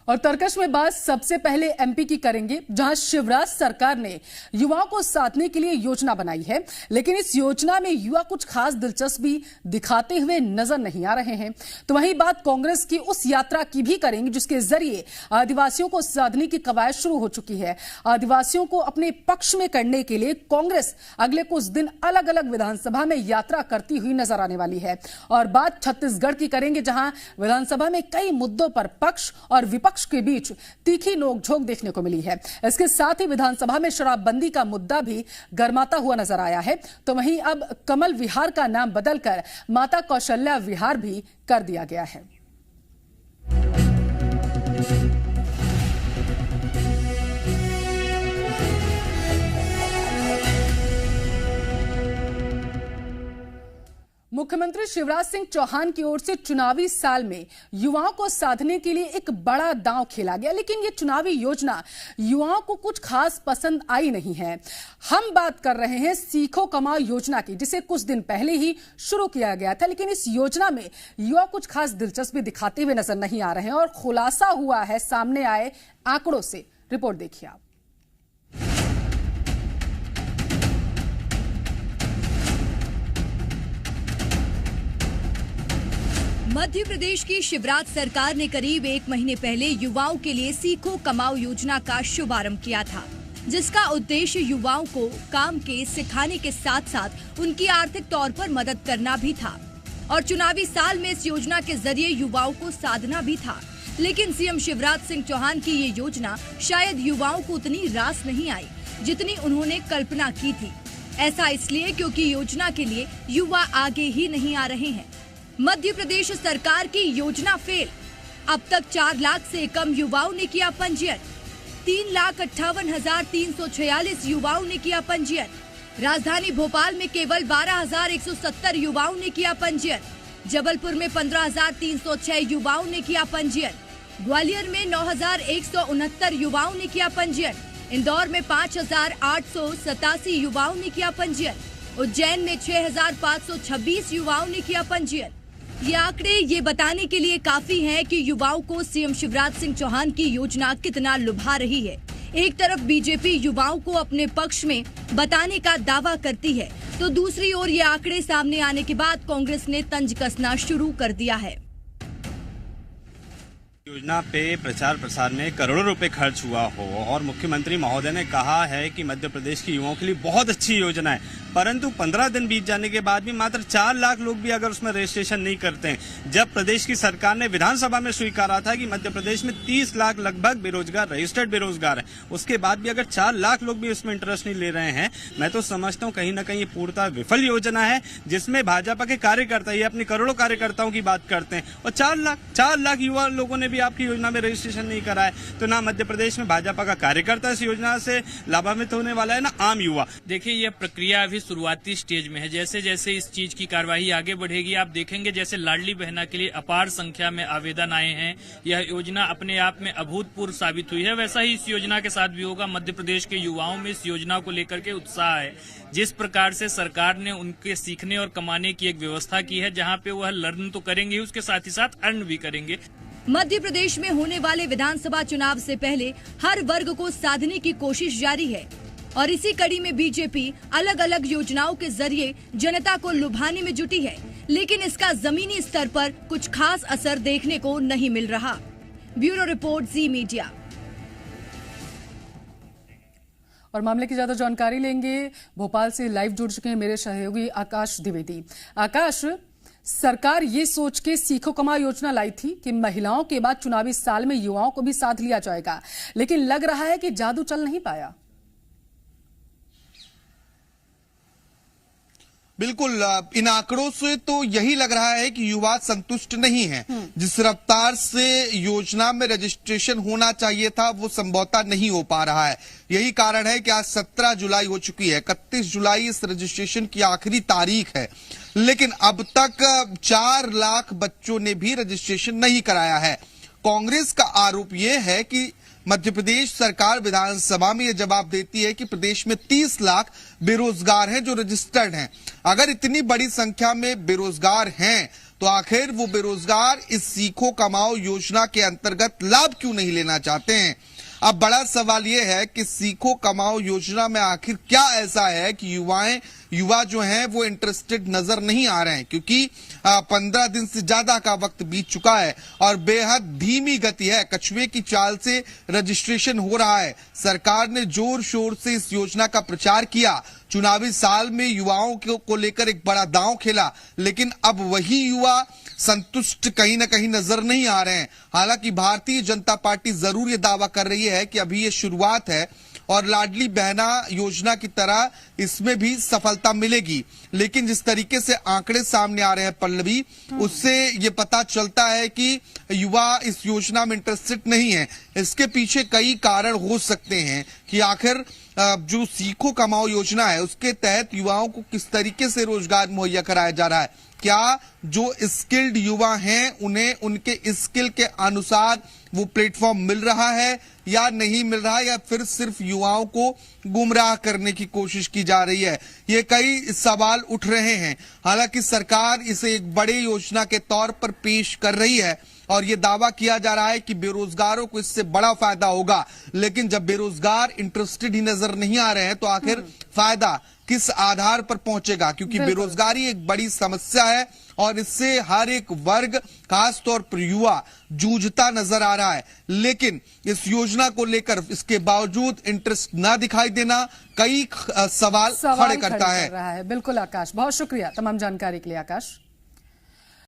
और तरकश में बात सबसे पहले एमपी की करेंगे, जहां शिवराज सरकार ने युवाओं को साधने के लिए योजना बनाई है, लेकिन इस योजना में युवा कुछ खास दिलचस्पी दिखाते हुए नजर नहीं आ रहे हैं। तो वहीं बात कांग्रेस की उस यात्रा की भी करेंगे जिसके जरिए आदिवासियों को साधने की कवायद शुरू हो चुकी है। आदिवासियों को अपने पक्ष में करने के लिए कांग्रेस अगले कुछ दिन अलग अलग विधानसभा में यात्रा करती हुई नजर आने वाली है। और बात छत्तीसगढ़ की करेंगे, जहां विधानसभा में कई मुद्दों पर पक्ष और विपक्ष के बीच तीखी नोकझोंक देखने को मिली है। इसके साथ ही विधानसभा में शराबबंदी का मुद्दा भी गरमाता हुआ नजर आया है। तो वहीं अब कमल विहार का नाम बदलकर माता कौशल्या विहार भी कर दिया गया है। मुख्यमंत्री शिवराज सिंह चौहान की ओर से चुनावी साल में युवाओं को साधने के लिए एक बड़ा दांव खेला गया, लेकिन ये चुनावी योजना युवाओं को कुछ खास पसंद आई नहीं है। हम बात कर रहे हैं सीखो कमाओ योजना की, जिसे कुछ दिन पहले ही शुरू किया गया था, लेकिन इस योजना में युवा कुछ खास दिलचस्पी दिखाते हुए नजर नहीं आ रहे हैं। और खुलासा हुआ है सामने आए आंकड़ों से। रिपोर्ट देखिए आप। मध्य प्रदेश की शिवराज सरकार ने करीब 1 महीने पहले युवाओं के लिए सीखो कमाओ योजना का शुभारंभ किया था, जिसका उद्देश्य युवाओं को काम के सिखाने के साथ साथ उनकी आर्थिक तौर पर मदद करना भी था। और चुनावी साल में इस योजना के जरिए युवाओं को साधना भी था। लेकिन सीएम शिवराज सिंह चौहान की ये योजना शायद युवाओं को उतनी रास नहीं आई जितनी उन्होंने कल्पना की थी। ऐसा इसलिए क्योंकि योजना के लिए युवा आगे ही नहीं आ रहे हैं। मध्य प्रदेश सरकार की योजना फेल। अब तक 4 लाख से कम युवाओं ने किया पंजीयन। 3,58,346 युवाओं ने किया पंजीयन। राजधानी भोपाल में केवल 12,170 युवाओं ने किया पंजीयन। जबलपुर में 15,306 युवाओं ने किया पंजीयन। ग्वालियर में 9,169 युवाओं ने किया पंजीयन। इंदौर में 5,887 युवाओं ने किया पंजीयन। उज्जैन में 6,526 युवाओं ने किया पंजीयन। ये आंकड़े ये बताने के लिए काफी हैं कि युवाओं को सीएम शिवराज सिंह चौहान की योजना कितना लुभा रही है। एक तरफ बीजेपी युवाओं को अपने पक्ष में बताने का दावा करती है, तो दूसरी ओर ये आंकड़े सामने आने के बाद कांग्रेस ने तंज कसना शुरू कर दिया है। योजना पे प्रचार प्रसार में करोड़ों रुपए खर्च हुआ हो और मुख्यमंत्री महोदय ने कहा है कि मध्य प्रदेश के युवाओं के लिए बहुत अच्छी योजना है, परंतु 15 दिन बीत जाने के बाद भी मात्र 4 लाख लोग भी अगर उसमें रजिस्ट्रेशन नहीं करते हैं। जब प्रदेश की सरकार ने विधानसभा में स्वीकारा था कि मध्य प्रदेश में 30 लाख लगभग बेरोजगार रजिस्टर्ड बेरोजगार है, उसके बाद भी अगर 4 लाख लोग भी उसमें इंटरेस्ट नहीं ले रहे हैं, मैं तो समझता हूँ कहीं ना कहीं ये पूर्णतः विफल योजना है, जिसमें भाजपा के कार्यकर्ता ये अपने करोड़ों कार्यकर्ताओं की बात करते हैं और 4 लाख युवा लोगों ने भी आपकी योजना में रजिस्ट्रेशन नहीं करा है। तो ना मध्य प्रदेश में भाजपा का कार्यकर्ता इस योजना से लाभान्वित होने वाला है, ना आम युवा। देखिए, यह प्रक्रिया अभी शुरुआती स्टेज में है। जैसे जैसे इस चीज की कार्यवाही आगे बढ़ेगी, आप देखेंगे जैसे लाडली बहना के लिए अपार संख्या में आवेदन आए हैं। यह योजना अपने आप में अभूतपूर्व साबित हुई है। वैसा ही इस योजना के साथ भी होगा। मध्य प्रदेश के युवाओं में इस योजना को लेकर के उत्साह है। जिस प्रकार से सरकार ने उनके सीखने और कमाने की एक व्यवस्था की है, जहाँ पे वह लर्न तो करेंगे, उसके साथ ही साथ अर्न भी करेंगे। मध्य प्रदेश में होने वाले विधानसभा चुनाव से पहले हर वर्ग को साधने की कोशिश जारी है और इसी कड़ी में बीजेपी अलग अलग योजनाओं के जरिए जनता को लुभाने में जुटी है, लेकिन इसका जमीनी स्तर पर कुछ खास असर देखने को नहीं मिल रहा। ब्यूरो रिपोर्ट, जी मीडिया। और मामले की ज्यादा जानकारी लेंगे, भोपाल से लाइव जुड़ चुके हैं मेरे सहयोगी आकाश द्विवेदी। आकाश, सरकार ये सोच के सीखो कमाओ योजना लाई थी कि महिलाओं के बाद चुनावी साल में युवाओं को भी साथ लिया जाएगा, लेकिन लग रहा है कि जादू चल नहीं पाया। बिल्कुल, इन आंकड़ों से तो यही लग रहा है कि युवा संतुष्ट नहीं है। जिस रफ्तार से योजना में रजिस्ट्रेशन होना चाहिए था वो संभवतः नहीं हो पा रहा है। यही कारण है कि आज 17 जुलाई हो चुकी है। 31 जुलाई इस रजिस्ट्रेशन की आखिरी तारीख है, लेकिन अब तक 4 लाख बच्चों ने भी रजिस्ट्रेशन नहीं कराया है। कांग्रेस का आरोप यह है कि मध्य प्रदेश सरकार विधानसभा में यह जवाब देती है कि प्रदेश में 30 लाख बेरोजगार हैं जो रजिस्टर्ड हैं। अगर इतनी बड़ी संख्या में बेरोजगार हैं तो आखिर वो बेरोजगार इस सीखो कमाओ योजना के अंतर्गत लाभ क्यों नहीं लेना चाहते हैं। अब बड़ा सवाल यह है कि सीखो कमाओ योजना में आखिर क्या ऐसा है कि युवा जो हैं वो इंटरेस्टेड नजर नहीं आ रहे हैं, क्योंकि 15 दिन से ज्यादा का वक्त बीत चुका है और बेहद धीमी गति है। कछुए की चाल से रजिस्ट्रेशन हो रहा है। सरकार ने जोर शोर से इस योजना का प्रचार किया, चुनावी साल में युवाओं को लेकर एक बड़ा दांव खेला, लेकिन अब वही युवा संतुष्ट कहीं ना कहीं नजर नहीं आ रहे हैं। हालांकि भारतीय जनता पार्टी जरूर ये दावा कर रही है कि अभी ये शुरुआत है और लाडली बहना योजना की तरह इसमें भी सफलता मिलेगी, लेकिन जिस तरीके से आंकड़े सामने आ रहे हैं पल्लवी, उससे ये पता चलता है कि युवा इस योजना में इंटरेस्टेड नहीं है। इसके पीछे कई कारण हो सकते हैं कि आखिर जो सीखो कमाओ योजना है उसके तहत युवाओं को किस तरीके से रोजगार मुहैया कराया जा रहा है। क्या जो स्किल्ड युवा हैं उन्हें उनके स्किल के अनुसार वो प्लेटफॉर्म मिल रहा है या नहीं मिल रहा है, या फिर सिर्फ युवाओं को गुमराह करने की कोशिश की जा रही है। ये कई सवाल उठ रहे हैं। हालांकि सरकार इसे एक बड़ी योजना के तौर पर पेश कर रही है और ये दावा किया जा रहा है कि बेरोजगारों को इससे बड़ा फायदा होगा, लेकिन जब बेरोजगार इंटरेस्टेड ही नजर नहीं आ रहे हैं तो आखिर फायदा किस आधार पर पहुंचेगा, क्योंकि बेरोजगारी एक बड़ी समस्या है और इससे हर एक वर्ग खास तौर पर युवा जूझता नजर आ रहा है। लेकिन इस योजना को लेकर इसके बावजूद इंटरेस्ट ना दिखाई देना कई सवाल खड़े करता है। बिल्कुल आकाश, बहुत शुक्रिया तमाम जानकारी के लिए आकाश।